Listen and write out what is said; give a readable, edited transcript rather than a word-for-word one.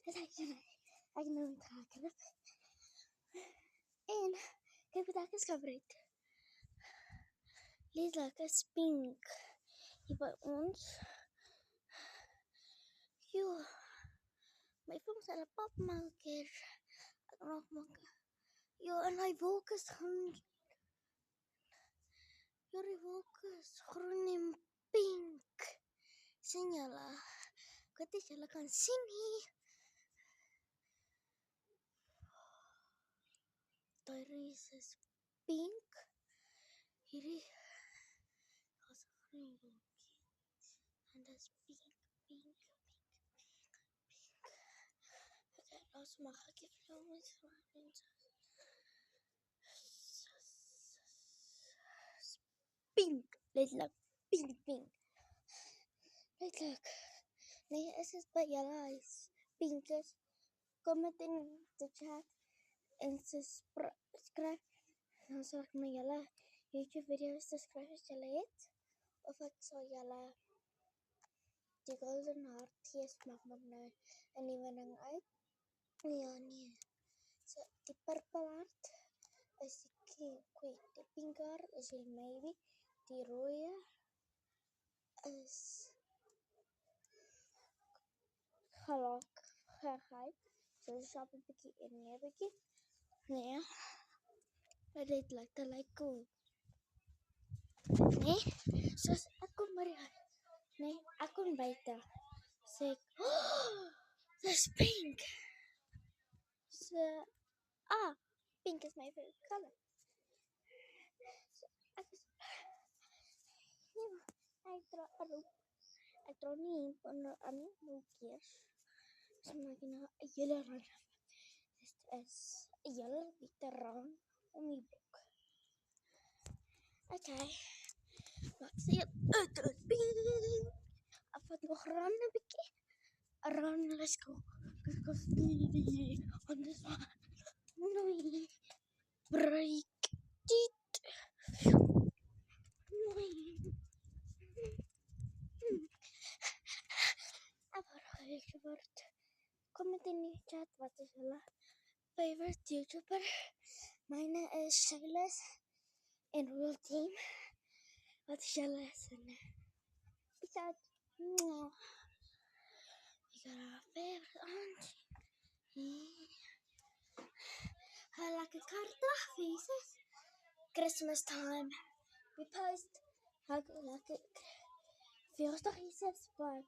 Ek nou met gekrap. En ek het dit geskryf. Lees lekker pink hier by ons. Jo, my vriend sê 'n papmaker. Ek nog maak. Jo, en hy wolk is groen. Jo, die wolk is groen en pink. Sien julle? Ek weet nie julle kan sien nie. Daar is pink. Hierdie is groen wolkie. En dit is pink. Okay, los mag ek vir met mense. Pink, letterlik pink. Letterlik. Nee, is dit by julle huis? Pink is. Kom met in die chat en skryf. Dan sal ek met julle YouTube video's skryf as julle het. Of ek sal julle die golden heart gees maak nou 'n nuwe ding uit. Ja, nee. So, die purple heart is die pink heart is die maybe. Die rode is gelukkigheid. So, shop 'n bietjie en nee, bietjie. Nee. Maar dit lyk cool. Nee, soos ek kom by die huis. Nee, ek kom buite. Sê ek, dis pink. So, pink is my favorite color. So, ek dra nie onder ander keer. So, maak jy nou 'n hele rand. Dit is 'n hele veteran om die boek. Okay. Wat sê jy? Dit is pink. Ek vat nog rand 'n bietjie. Run, let's go. Let's speedy on this one. No, break it. No. Favorite. Comment in die chat wat is julle favorite YouTuber. Myne is Silas en Real Team. Wat is julle sinne? Peace out. You got a favorite aunt. Like a karta faces. Christmas time. We post like a feels Jesus, but